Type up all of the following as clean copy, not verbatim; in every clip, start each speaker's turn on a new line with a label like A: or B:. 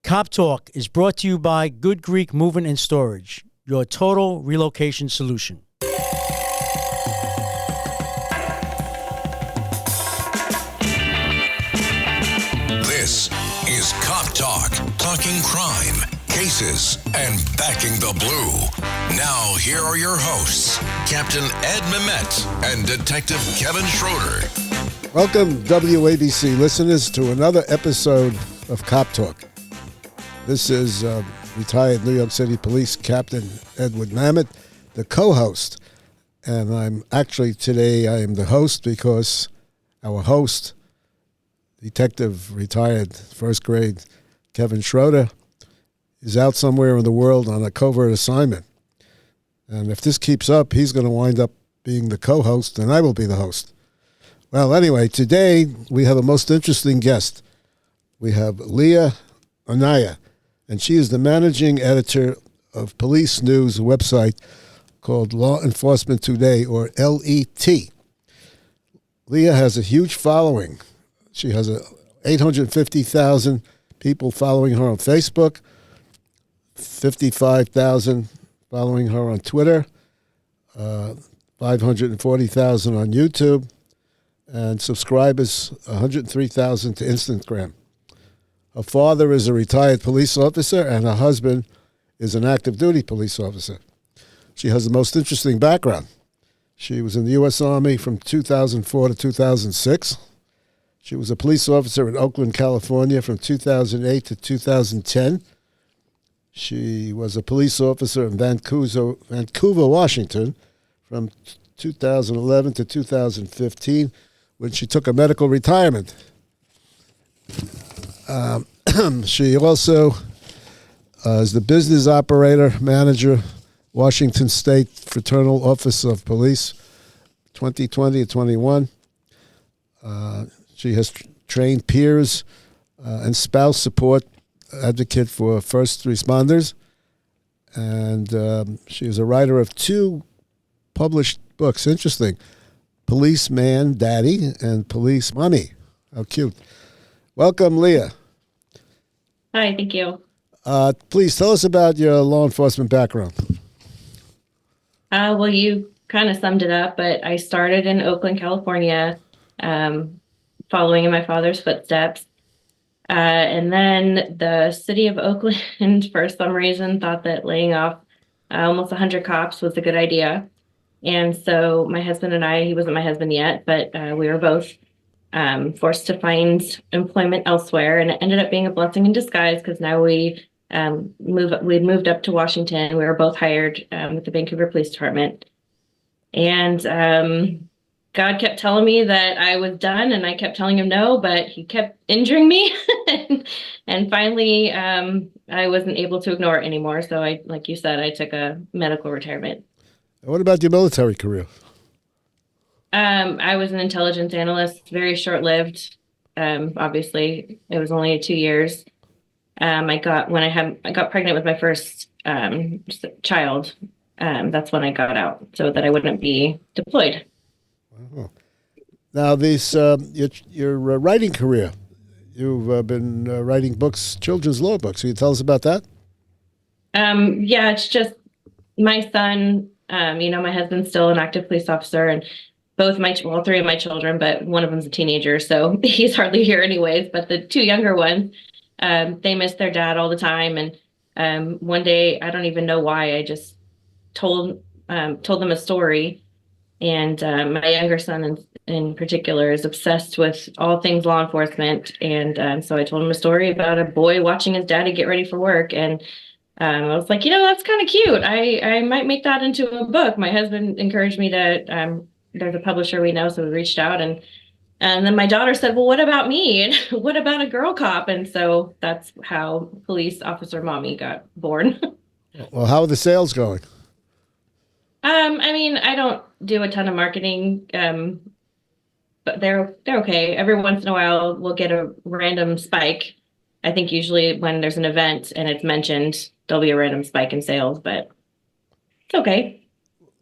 A: Cop Talk is brought to you by Good Greek Moving and Storage, your total relocation solution.
B: This is Cop Talk, talking crime, cases, and backing the blue. Now, here are your hosts, Captain Ed Mehmet and Detective Kevin Schroeder.
C: Welcome, WABC listeners, to another episode of Cop Talk. This is retired New York City Police Captain Edward Mamet, the co-host. And today I am the host because our host, Detective retired first grade Kevin Schroeder, is out somewhere in the world on a covert assignment. And if this keeps up, he's going to wind up being the co-host and I will be the host. Well, anyway, today we have a most interesting guest. We have Leah, Anaya, and she is the managing editor of Police News, a website called Law Enforcement Today, or LET. Leah has a huge following. She has 850,000 people following her on Facebook, 55,000 following her on Twitter, 540,000 on YouTube, and subscribers 103,000 to Instagram. Her father is a retired police officer, and her husband is an active duty police officer. She has the most interesting background. She was in the U.S. Army from 2004 to 2006. She was a police officer in Oakland, California from 2008 to 2010. She was a police officer in Vancouver, Washington from 2011 to 2015 when she took a medical retirement. She also is the business operator manager, Washington State Fraternal Office of Police, 2020 to 21. She has trained peers and spouse support advocate for first responders. And she is a writer of 2 published books. Interesting. Policeman Daddy and Police Mommy. How cute. Welcome, Leah.
D: Hi, thank you.
C: Please tell us about your law enforcement background.
D: Well, you kind of summed it up, but I started in Oakland, California, following in my father's footsteps. And then the city of Oakland, for some reason, thought that laying off almost 100 cops was a good idea. And so my husband and I, he wasn't my husband yet, but we were both forced to find employment elsewhere. And it ended up being a blessing in disguise because now we'd moved up to Washington. We were both hired with the Vancouver Police Department. And God kept telling me that I was done, and I kept telling him no, but he kept injuring me. And finally, I wasn't able to ignore it anymore. So like you said, I took a medical retirement.
C: What about your military career?
D: I was an intelligence analyst, very short-lived. Obviously, it was only 2 years. I got pregnant with my first child. That's when I got out, so that I wouldn't be deployed.
C: Wow. Now, your writing career, you've been writing books, children's law books. Can you tell us about that?
D: Yeah, it's just my son. My husband's still an active police officer, and three of my children, but one of them's a teenager, so he's hardly here anyways. But the 2 younger ones, they miss their dad all the time. And one day, I don't even know why, I just told them a story. And my younger son in particular is obsessed with all things law enforcement. And so I told him a story about a boy watching his daddy get ready for work. And I was like, that's kind of cute. I might make that into a book. My husband encouraged me to, there's a publisher we know, so we reached out. And then my daughter said, well, what about me? And what about a girl cop? And so that's how Police Officer Mommy got born.
C: Well, how are the sales going?
D: I don't do a ton of marketing, but they're okay. Every once in a while, we'll get a random spike. I think usually when there's an event and it's mentioned, there'll be a random spike in sales, but it's okay.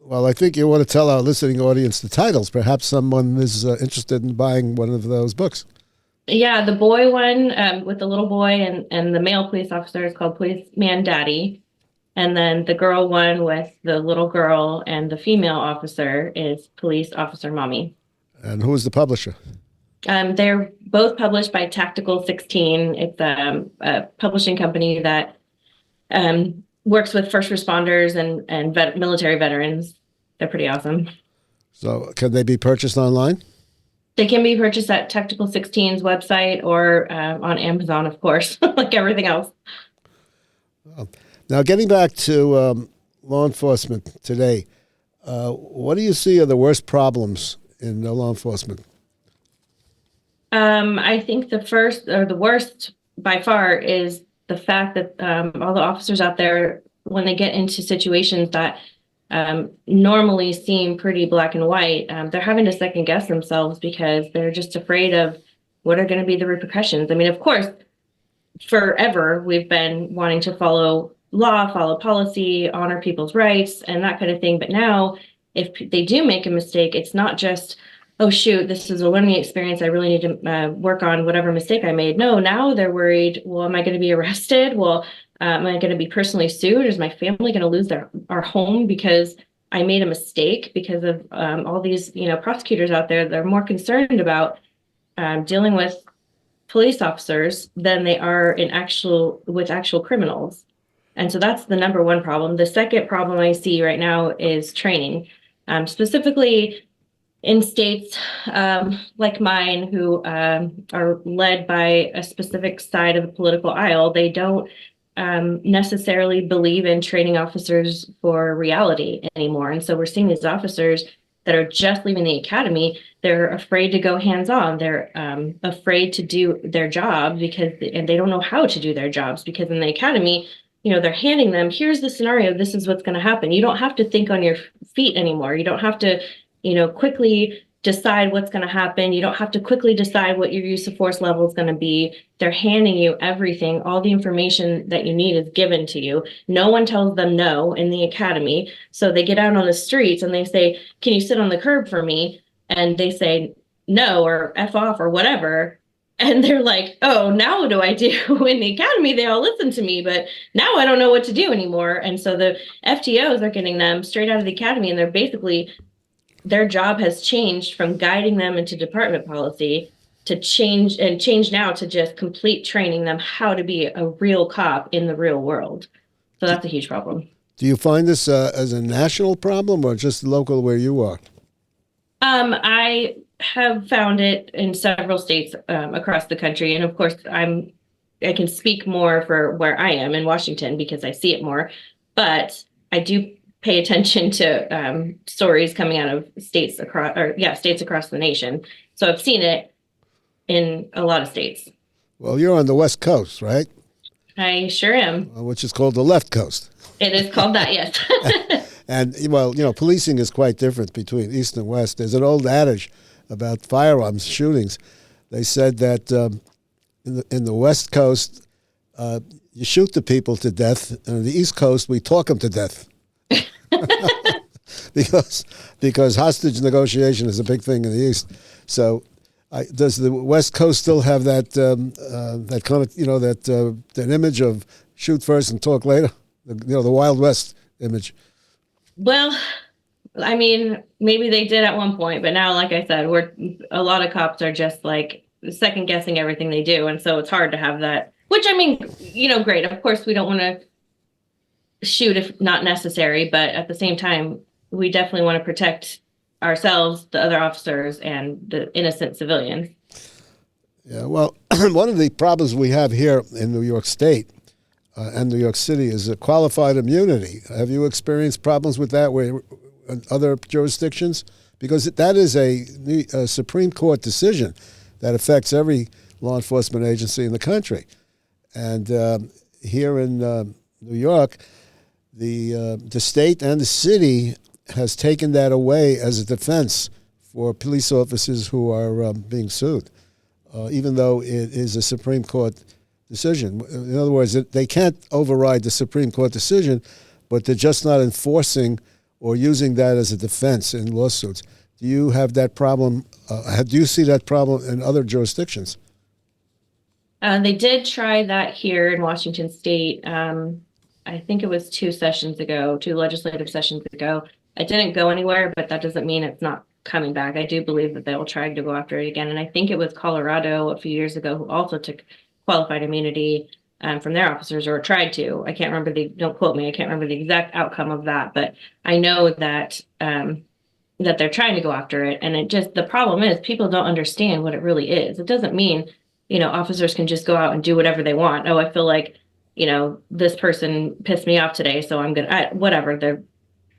C: Well, I think you want to tell our listening audience the titles. Perhaps someone is interested in buying one of those books.
D: Yeah, the boy one with the little boy and the male police officer is called Policeman Daddy. And then the girl one with the little girl and the female officer is Police Officer Mommy.
C: And who is the publisher?
D: They're both published by Tactical 16. It's a publishing company that works with first responders and military veterans. They're pretty awesome.
C: So can they be purchased online?
D: They can be purchased at Tactical 16's website or on Amazon, of course, like everything else.
C: Now, getting back to law enforcement today, what do you see are the worst problems in law enforcement?
D: I think the first or the worst by far is the fact that all the officers out there, when they get into situations that normally seem pretty black and white, they're having to second guess themselves because they're just afraid of what are going to be the repercussions. I mean, of course, forever we've been wanting to follow law, follow policy, honor people's rights, and that kind of thing. But now, if they do make a mistake, it's not just, oh shoot, this is a learning experience. I really need to work on whatever mistake I made. No, now they're worried. Well, am I going to be arrested? Well, am I going to be personally sued? Is my family going to lose our home because I made a mistake? Because of all these, prosecutors out there, they're more concerned about dealing with police officers than they are with actual criminals. And so that's the number one problem. The second problem I see right now is training, specifically in states like mine who are led by a specific side of the political aisle. They don't necessarily believe in training officers for reality anymore. And so we're seeing these officers that are just leaving the academy. They're afraid to go hands-on. They're afraid to do their job and they don't know how to do their jobs because in the academy, they're handing them, here's the scenario, this is what's going to happen. You don't have to think on your feet anymore. You don't have to, quickly decide what's going to happen. You don't have to quickly decide what your use of force level is going to be. They're handing you everything. All the information that you need is given to you. No one tells them no in the academy. So they get out on the streets and they say, can you sit on the curb for me? And they say no or F off or whatever. And they're like, oh, now what do I do? In the academy, they all listen to me, but now I don't know what to do anymore. And so the FTOs are getting them straight out of the academy, and they're basically, their job has changed from guiding them into department policy to change now to just complete training them how to be a real cop in the real world. So that's a huge problem.
C: Do you find this as a national problem or just local where you are?
D: I have found it in several states across the country. And of course, I can speak more for where I am in Washington because I see it more. But I do pay attention to stories coming out of states across the nation. So I've seen it in a lot of states.
C: Well, you're on the West Coast, right?
D: I sure am.
C: Which is called the left coast.
D: It is called that, yes.
C: And, policing is quite different between East and West. There's an old adage about firearms shootings. They said that in the West Coast, you shoot the people to death, and on the East Coast, we talk them to death. because hostage negotiation is a big thing in the East. So does the West Coast still have that kind of, that image of shoot first and talk later? The Wild West image.
D: Well, I mean, maybe they did at one point, but now, like I said, a lot of cops are just like second guessing everything they do. And so it's hard to have that, which I mean, great. Of course, we don't want to shoot if not necessary, but at the same time, we definitely want to protect ourselves, the other officers, and the innocent civilians.
C: Yeah, well, one of the problems we have here in New York State and New York City is a qualified immunity. Have you experienced problems with that in other jurisdictions? Because that is a Supreme Court decision that affects every law enforcement agency in the country. And here in New York, the state and the city has taken that away as a defense for police officers who are being sued, even though it is a Supreme Court decision. In other words, they can't override the Supreme Court decision, but they're just not enforcing or using that as a defense in lawsuits. Do you have that problem? Do you see that problem in other jurisdictions?
D: They did try that here in Washington State. I think it was two legislative sessions ago. It didn't go anywhere, but that doesn't mean it's not coming back. I do believe that they will try to go after it again. And I think it was Colorado a few years ago who also took qualified immunity from their officers, or tried to. I can't remember don't quote me, I can't remember the exact outcome of that, but I know that that they're trying to go after it. And the problem is people don't understand what it really is. It doesn't mean, officers can just go out and do whatever they want. Oh, I feel like, this person pissed me off today, so I'm gonna, whatever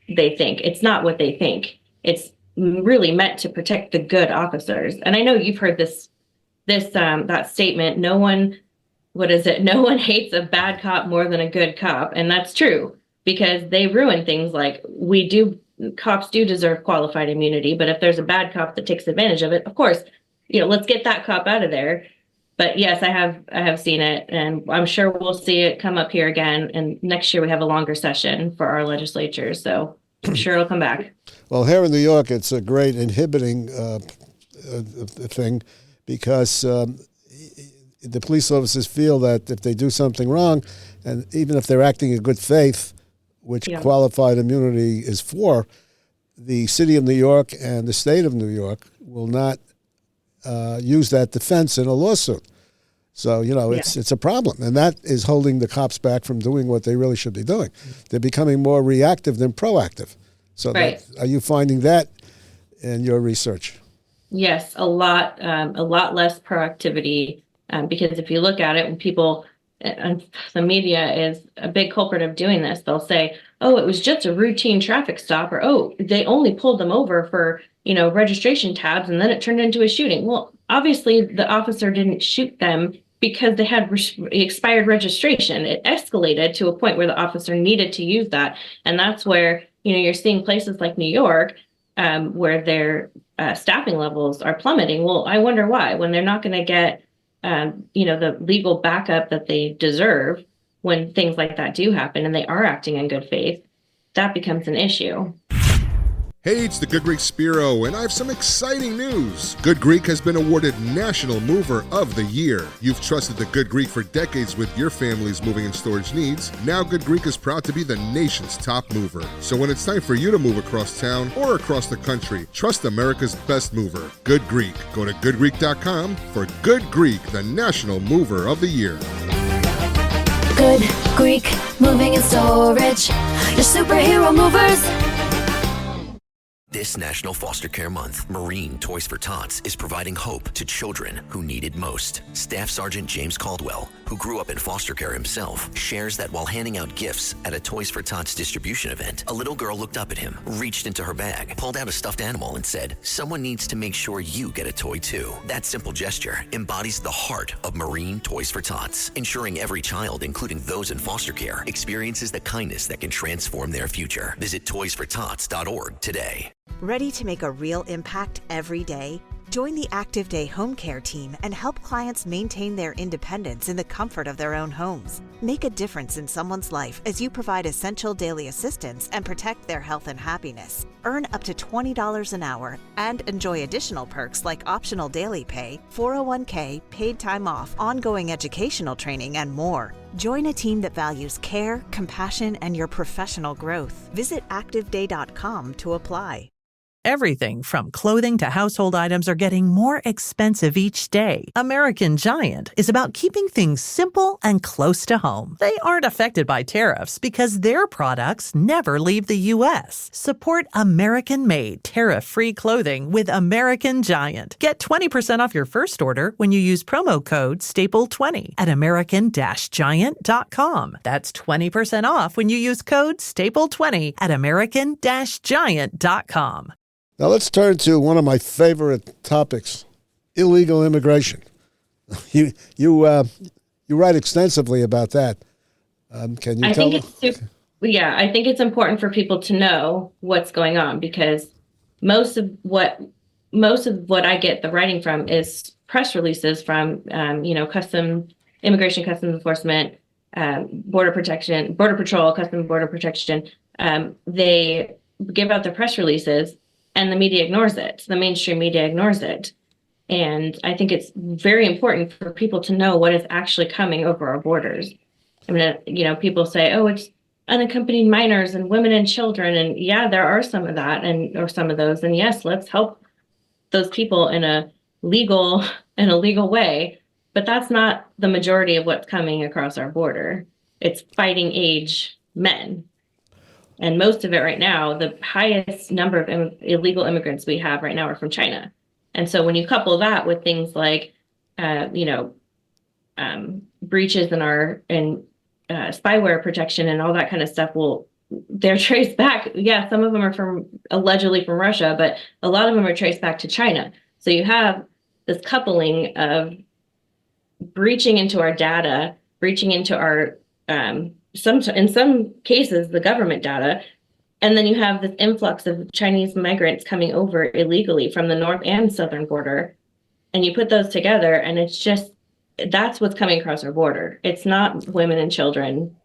D: they think. It's not what they think. It's really meant to protect the good officers. And I know you've heard that statement, no one hates a bad cop more than a good cop. And that's true, because they ruin things. Like cops do deserve qualified immunity, but if there's a bad cop that takes advantage of it, of course, let's get that cop out of there. But yes, I have seen it, and I'm sure we'll see it come up here again. And next year we have a longer session for our legislature, so I'm sure it'll come back.
C: Well, here in New York, it's a great inhibiting thing, because the police officers feel that if they do something wrong, and even if they're acting in good faith, which qualified immunity is for, the city of New York and the state of New York will not use that defense in a lawsuit. So, it's a problem. And that is holding the cops back from doing what they really should be doing. They're becoming more reactive than proactive. So
D: right.
C: Are you finding that in your research?
D: Yes, a lot less proactivity. Because if you look at it, when people, and the media is a big culprit of doing this, they'll say, oh, it was just a routine traffic stop, or, oh, they only pulled them over for, registration tabs, and then it turned into a shooting. Well, obviously the officer didn't shoot them because they had expired registration. It escalated to a point where the officer needed to use that. And that's where, you're seeing places like New York, where their staffing levels are plummeting. Well, I wonder why, when they're not going to get the legal backup that they deserve when things like that do happen and they are acting in good faith. That becomes an issue.
E: Hey, it's the Good Greek Spiro, and I have some exciting news. Good Greek has been awarded National Mover of the Year. You've trusted the Good Greek for decades with your family's moving and storage needs. Now Good Greek is proud to be the nation's top mover. So when it's time for you to move across town or across the country, trust America's best mover, Good Greek. Go to goodgreek.com for Good Greek, the National Mover of the Year.
F: Good Greek Moving and Storage, your superhero movers.
G: This National Foster Care Month, Marine Toys for Tots is providing hope to children who need it most. Staff Sergeant James Caldwell, who grew up in foster care himself, shares that while handing out gifts at a Toys for Tots distribution event, a little girl looked up at him, reached into her bag, pulled out a stuffed animal and said, "Someone needs to make sure you get a toy too." That simple gesture embodies the heart of Marine Toys for Tots, ensuring every child, including those in foster care, experiences the kindness that can transform their future. Visit toysfortots.org today.
H: Ready to make a real impact every day? Join the Active Day Home Care team and help clients maintain their independence in the comfort of their own homes. Make a difference in someone's life as you provide essential daily assistance and protect their health and happiness. Earn up to $20 an hour and enjoy additional perks like optional daily pay, 401k, paid time off, ongoing educational training, and more. Join a team that values care, compassion, and your professional growth. Visit activeday.com to apply.
I: Everything from clothing to household items are getting more expensive each day. American Giant is about keeping things simple and close to home. They aren't affected by tariffs because their products never leave the U.S. Support American-made, tariff-free clothing with American Giant. Get 20% off your first order when you use promo code STAPLE20 at american-giant.com. That's 20% off when you use code STAPLE20 at american-giant.com.
C: Now let's turn to one of my favorite topics, illegal immigration. You write extensively about that. Can you tell me?
D: I think it's important for people to know what's going on, because most of what I get the writing from is press releases from Customs Enforcement, Border Patrol, Customs Border Protection. They give out the press releases, and the media ignores it. The mainstream media ignores it. And I think it's very important for people to know what is actually coming over our borders. I mean, people say, oh, it's unaccompanied minors and women and children. And yeah, there are some of that or some of those. And yes, let's help those people in a legal way. But that's not the majority of what's coming across our border. It's fighting age men. And most of it right now, the highest number of illegal immigrants we have right now are from China. And so when you couple that with things like, breaches in our spyware protection and all that kind of stuff, they're traced back. Yeah, some of them are allegedly from Russia, but a lot of them are traced back to China. So you have this coupling of breaching into our data, breaching into our in some cases the government data, and then you have this influx of Chinese migrants coming over illegally from the north and southern border, and you put those together, and it's just that's what's coming across our border. It's not women and children.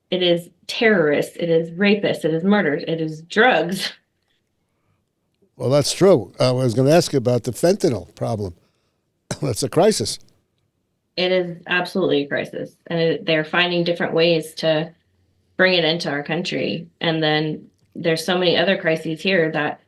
D: It is terrorists. It is rapists. It is murders. It is drugs.
C: Well, that's true. I was going to ask you about the fentanyl problem. That's a crisis.
D: It is absolutely a crisis. And they're finding different ways to bring it into our country. And then there's so many other crises here that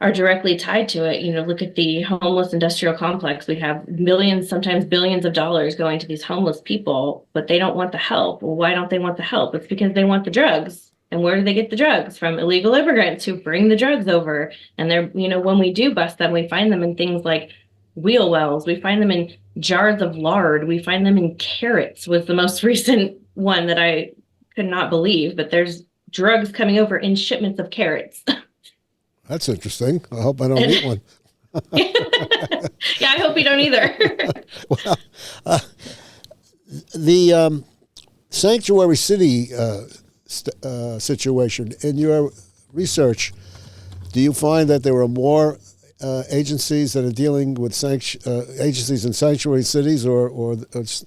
D: are directly tied to it. Look at the homeless industrial complex. We have millions, sometimes billions of dollars going to these homeless people, but they don't want the help. Well, why don't they want the help? It's because they want the drugs. And where do they get the drugs? From illegal immigrants who bring the drugs over. And they're, when we do bust them, we find them in things like wheel wells. We find them in jars of lard. We find them in carrots was the most recent one that I could not believe, but there's drugs coming over in shipments of carrots.
C: That's interesting. I hope I don't eat one.
D: Yeah, I hope you don't either.
C: Well, the sanctuary city situation, in your research, do you find that there are more agencies that are dealing with agencies in sanctuary cities or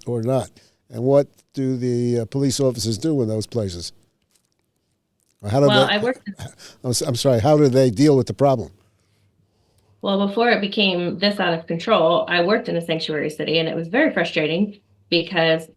C: not? And what do the police officers do in those places?
D: I worked.
C: I'm sorry. How do they deal with the problem?
D: Well, before it became this out of control, I worked in a sanctuary city, and it was very frustrating because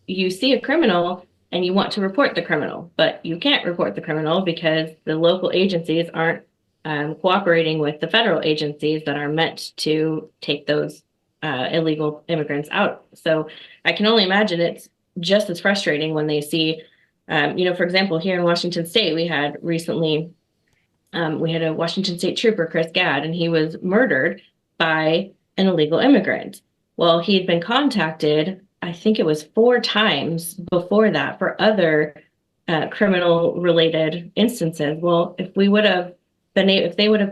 D: you see a criminal and you want to report the criminal, but you can't report the criminal because the local agencies aren't cooperating with the federal agencies that are meant to take those illegal immigrants out. So I can only imagine it's just as frustrating when they see. For example, here in Washington State, we had a Washington State trooper, Chris Gadd, and he was murdered by an illegal immigrant. Well, he had been contacted, I think it was 4 times before that for other criminal-related instances. Well, if they would have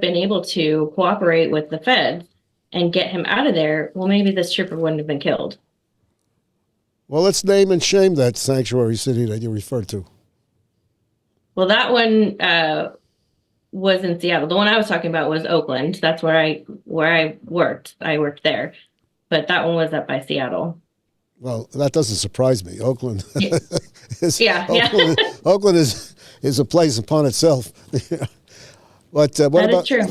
D: been able to cooperate with the feds and get him out of there, well, maybe this trooper wouldn't have been killed.
C: Well, let's name and shame that sanctuary city that you referred to.
D: Well, that one was in Seattle. The one I was talking about was Oakland. That's where I worked. I worked there, but that one was up by Seattle.
C: Well, that doesn't surprise me. Oakland.
D: Yeah.
C: Oakland is a place upon itself. But what about
D: true.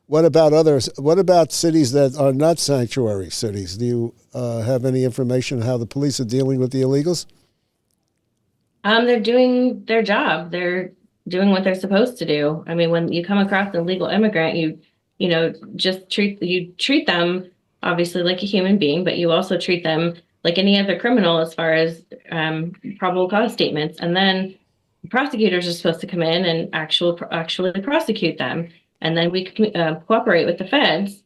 C: What about cities that are not sanctuary cities? Do you have any information on how the police are dealing with the illegals?
D: They're doing their job. They're doing what they're supposed to do. I mean, when you come across an illegal immigrant, you just treat them obviously like a human being, but you also treat them like any other criminal as far as probable cause statements. And then prosecutors are supposed to come in and actually prosecute them. And then we cooperate with the feds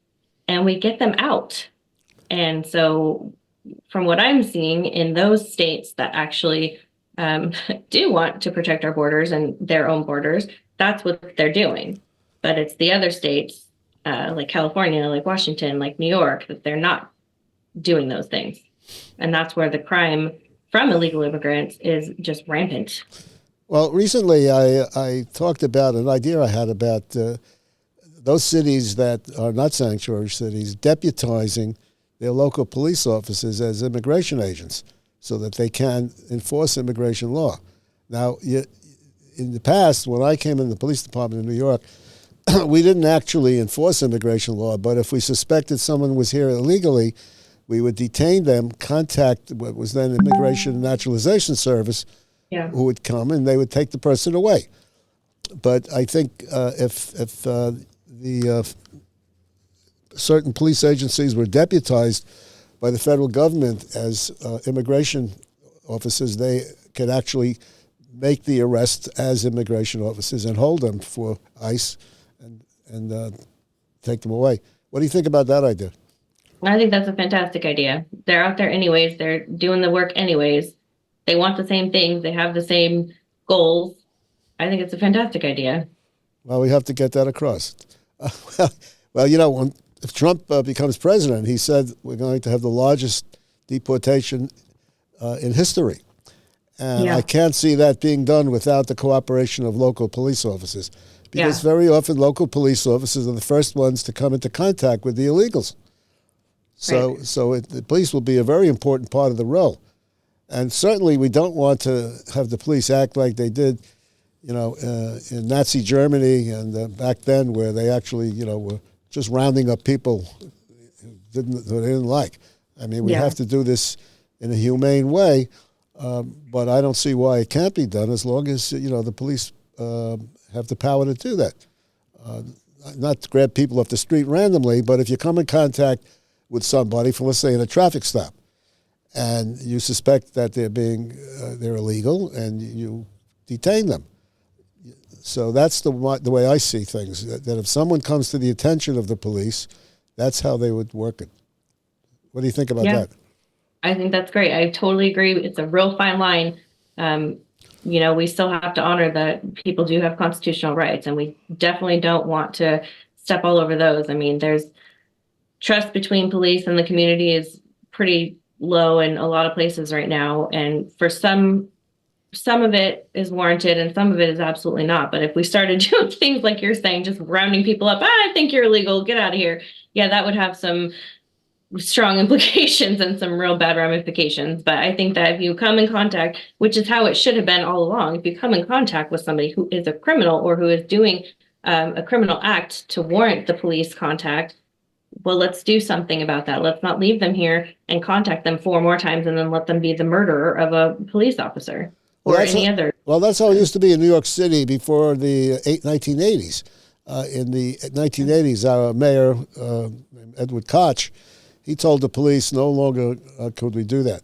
D: and we get them out. And so from what I'm seeing in those states that actually do want to protect our borders and their own borders, that's what they're doing. But it's the other states like California, like Washington, like New York, that they're not doing those things. And that's where the crime from illegal immigrants is just rampant.
C: Well, recently I talked about an idea I had about those cities that are not sanctuary cities deputizing their local police officers as immigration agents so that they can enforce immigration law. Now, in the past, when I came in the police department in New York, we didn't actually enforce immigration law, but if we suspected someone was here illegally, we would detain them, contact what was then Immigration and Naturalization Service, who would come and they would take the person away. But I think if the certain police agencies were deputized by the federal government as immigration officers, they could actually make the arrest as immigration officers and hold them for ICE and take them away. What do you think about that idea?
D: I think that's a fantastic idea. They're out there anyways. They're doing the work anyways. They want the same things. They have the same goals. I think it's a fantastic idea.
C: Well, we have to get that across. Well, if Trump becomes president, he said we're going to have the largest deportation in history. And I can't see that being done without the cooperation of local police officers. Because very often local police officers are the first ones to come into contact with the illegals. So, the police will be a very important part of the role. And certainly we don't want to have the police act like they did, in Nazi Germany and back then, where they actually, were just rounding up people who they didn't like. I mean, we have to do this in a humane way, but I don't see why it can't be done as long as, the police have the power to do that. Not to grab people off the street randomly, but if you come in contact with somebody from, let's say, in a traffic stop, and you suspect that they're illegal, and you detain them. So that's the way I see things. That if someone comes to the attention of the police, that's how they would work it. What do you think about that?
D: I think that's great. I totally agree. It's a real fine line. We still have to honor that people do have constitutional rights, and we definitely don't want to step all over those. I mean, there's trust between police and the community is pretty low in a lot of places right now, and for some of it is warranted and some of it is absolutely not. But if we started doing things like you're saying, just rounding people up, I think you're illegal, get out of here, that would have some strong implications and some real bad ramifications. But I think that if you come in contact, which is how it should have been all along, if you come in contact with somebody who is a criminal or who is doing a criminal act to warrant the police contact, well, let's do something about that. Let's not leave them here and contact them 4 more times and then let them be the murderer of a police officer or any other. Well,
C: that's how it used to be in New York City before the 1980s. In the 1980s, our mayor, Edward Koch, he told the police no longer could we do that.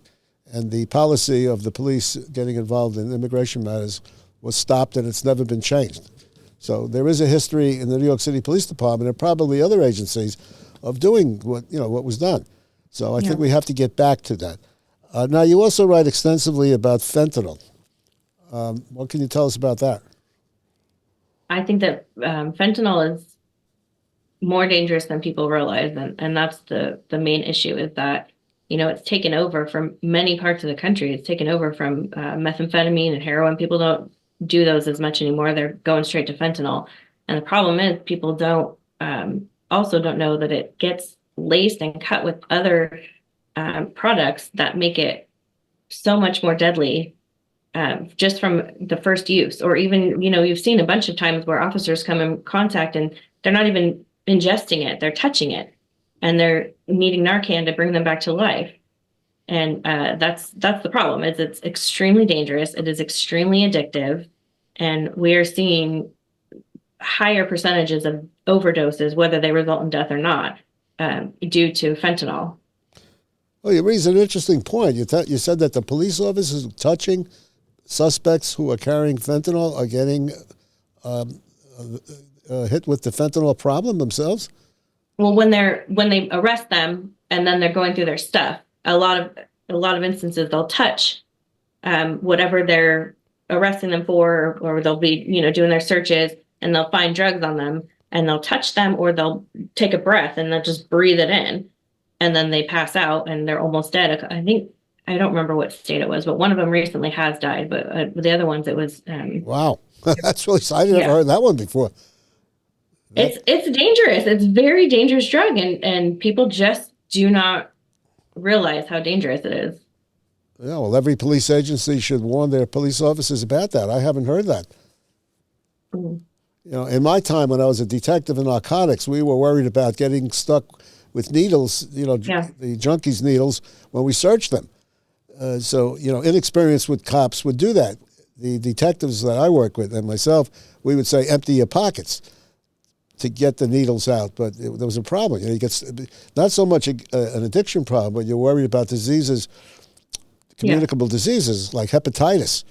C: And the policy of the police getting involved in immigration matters was stopped, and it's never been changed. So there is a history in the New York City Police Department and probably other agencies of doing what was done. So I think we have to get back to that. Now, you also write extensively about fentanyl. What can you tell us about that?
D: I think that fentanyl is more dangerous than people realize, and that's the main issue is that it's taken over from many parts of the country. It's taken over from methamphetamine and heroin. People don't do those as much anymore. They're going straight to fentanyl, and the problem is people don't know that it gets laced and cut with other products that make it so much more deadly. Just from the first use, or even, you've seen a bunch of times where officers come in contact and they're not even ingesting it, they're touching it, and they're needing Narcan to bring them back to life. And that's the problem, is it's extremely dangerous, it is extremely addictive, and we are seeing higher percentages of overdoses, whether they result in death or not, due to fentanyl.
C: Well, you raise an interesting point. You said that the police officers touching suspects who are carrying fentanyl are getting hit with the fentanyl problem themselves?
D: Well, when they arrest them and then they're going through their stuff, a lot of instances they'll touch whatever they're arresting them for, or they'll be doing their searches and they'll find drugs on them and they'll touch them, or they'll take a breath and they'll just breathe it in, and then they pass out and they're almost dead. I don't remember what state it was, but one of them recently has died. But the other ones, it was.
C: Wow, that's really. I never heard that one before.
D: It's dangerous. It's a very dangerous drug, and people just do not realize how dangerous it is.
C: Yeah, well, every police agency should warn their police officers about that. I haven't heard that.
D: Mm.
C: In my time when I was a detective in narcotics, we were worried about getting stuck with needles, the junkies' needles, when we searched them. So, inexperience with cops would do that. The detectives that I work with and myself, we would say, empty your pockets to get the needles out. But there was a problem. You get not so much an addiction problem, but you're worried about diseases, communicable diseases like hepatitis.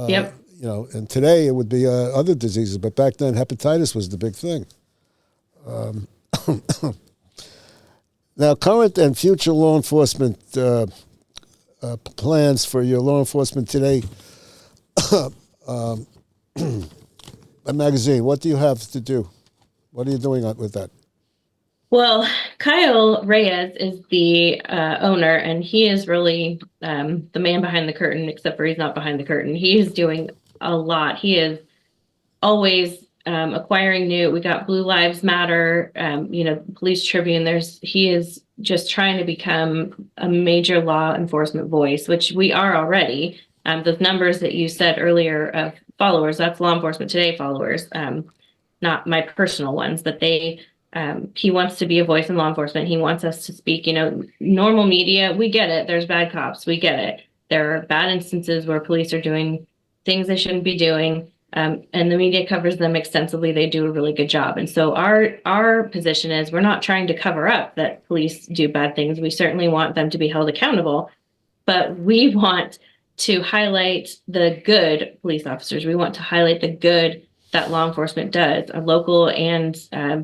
D: Yep.
C: And today it would be other diseases, but back then hepatitis was the big thing. Now, current and future law enforcement plans for your law enforcement today a magazine. What do you have to do? What are you doing with that?
D: Well, Kyle Reyes is the owner, and he is really the man behind the curtain, except for he's not behind the curtain. He is doing a lot. He is always acquiring new. We got Blue Lives Matter, Police Tribune. He is just trying to become a major law enforcement voice, which we are already. Those numbers that you said earlier of followers, that's Law Enforcement Today followers, not my personal ones, but he wants to be a voice in law enforcement. He wants us to speak. Normal media, we get it. There's bad cops. We get it. There are bad instances where police are doing things they shouldn't be doing. And the media covers them extensively. They do a really good job. And so our position is we're not trying to cover up that police do bad things. We certainly want them to be held accountable, but we want to highlight the good police officers. We want to highlight the good that law enforcement does, local and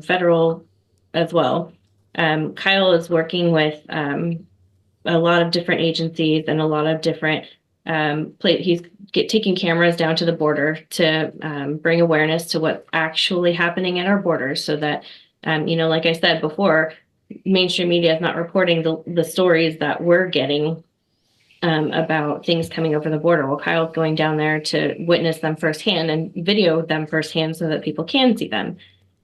D: federal as well. Kyle is working with a lot of different agencies and a lot of different he's taking cameras down to the border to bring awareness to what's actually happening at our borders, so that like I said before, mainstream media is not reporting the stories that we're getting about things coming over the border. Well, Kyle's going down there to witness them firsthand and video them firsthand so that people can see them.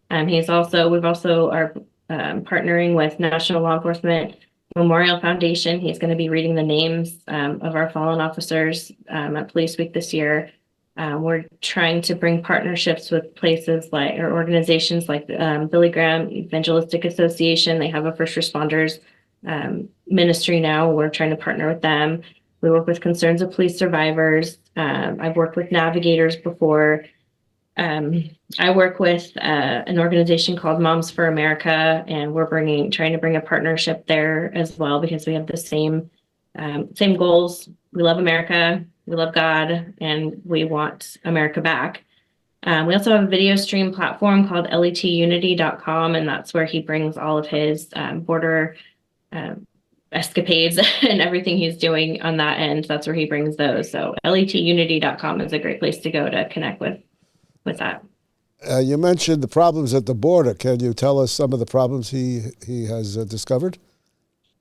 D: We've also are partnering with National Law Enforcement Memorial Foundation. He's going to be reading the names of our fallen officers at Police Week this year. We're trying to bring partnerships with places or organizations like Billy Graham Evangelistic Association. They have a first responders ministry now. We're trying to partner with them. We work with Concerns of Police Survivors. I've worked with Navigators before. I work with an organization called Moms for America, and we're trying to bring a partnership there as well, because we have the same goals. We love America, we love God, and we want America back. We also have a video stream platform called letunity.com, and that's where he brings all of his border escapades and everything he's doing on that end. That's where he brings those. So letunity.com is a great place to go to connect with that.
C: You mentioned the problems at the border. Can you tell us some of the problems he has discovered?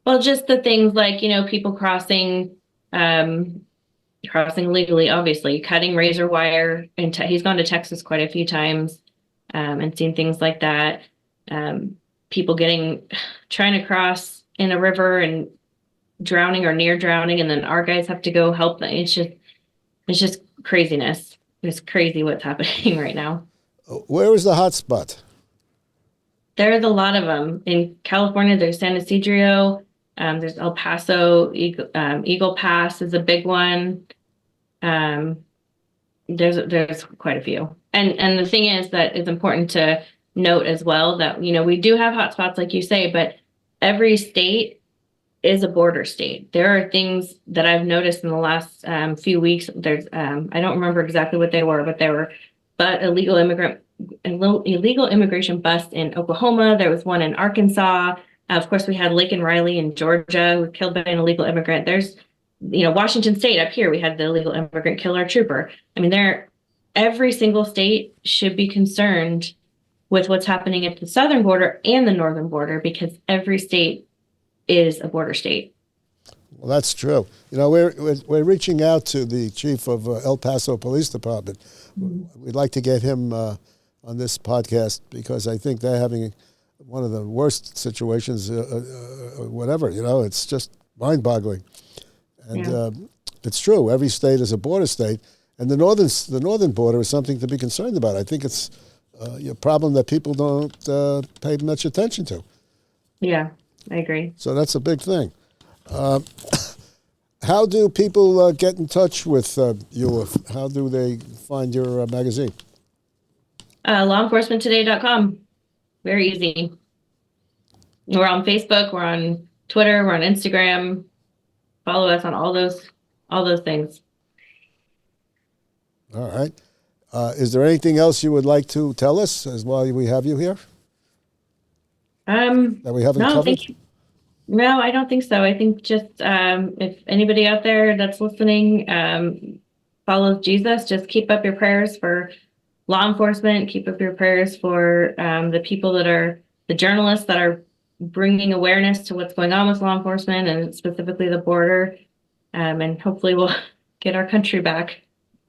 D: Well, just the things like, people crossing illegally, obviously, cutting razor wire. He's gone to Texas quite a few times and seen things like that. People trying to cross in a river and drowning or near drowning, and then our guys have to go help them. It's just craziness. It's crazy what's happening right now.
C: Where is the hot spot?
D: There's a lot of them. In California, there's San Ysidro. There's El Paso. Eagle Pass is a big one. There's quite a few. And the thing is that it's important to note as well that, we do have hot spots, like you say, but every state is a border state. There are things that I've noticed in the last few weeks. There's I don't remember exactly what they were, but illegal immigration busts in Oklahoma. There was one in Arkansas. Of course, we had Laken Riley in Georgia, who was killed by an illegal immigrant. There's, Washington State up here. We had the illegal immigrant kill our trooper. I mean, every single state should be concerned with what's happening at the southern border and the northern border, because every state is a border state.
C: Well, that's true. We're reaching out to the chief of El Paso Police Department. Mm-hmm. We'd like to get him on this podcast, because I think they're having one of the worst situations, whatever. It's just mind-boggling. And it's true. Every state is a border state, and the northern border is something to be concerned about. I think it's a problem that people don't pay much attention to.
D: Yeah, I agree.
C: So that's a big thing. How do people get in touch with you? How do they find your magazine?
D: Lawenforcementtoday.com. Very easy. We're on Facebook. We're on Twitter. We're on Instagram. Follow us on all those things.
C: All right. Is there anything else you would like to tell us as while we have you here? That we haven't covered?
D: No, I don't think so. I think just if anybody out there that's listening follows Jesus, just keep up your prayers for law enforcement. Keep up your prayers for the people that are the journalists that are bringing awareness to what's going on with law enforcement and specifically the border. And hopefully we'll get our country back.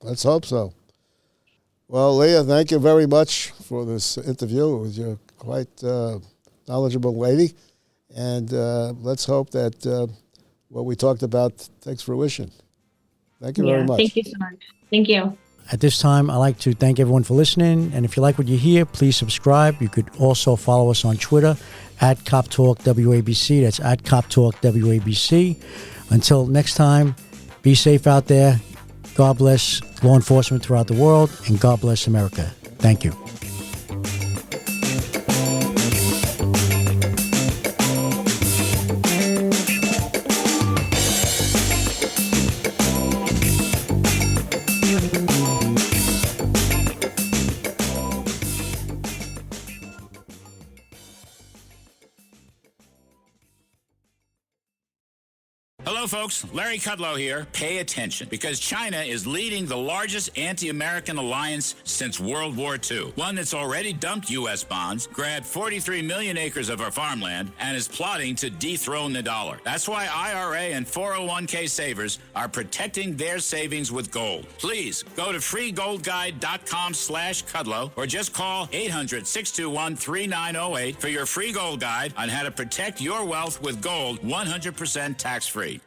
C: Let's hope so. Well, Leah, thank you very much for this interview. You're quite knowledgeable lady. And let's hope that what we talked about takes fruition. Thank you very much.
D: Thank you so much. Thank you.
A: At this time, I'd like to thank everyone for listening. And if you like what you hear, please subscribe. You could also follow us on Twitter at Cop Talk WABC. That's at Cop Talk WABC. Until next time, be safe out there. God bless law enforcement throughout the world, and God bless America. Thank you.
J: Hello, folks. Larry Kudlow here. Pay attention, because China is leading the largest anti-American alliance since World War II. One that's already dumped U.S. bonds, grabbed 43 million acres of our farmland, and is plotting to dethrone the dollar. That's why IRA and 401k savers are protecting their savings with gold. Please go to freegoldguide.com/Kudlow or just call 800-621-3908 for your free gold guide on how to protect your wealth with gold 100% tax-free.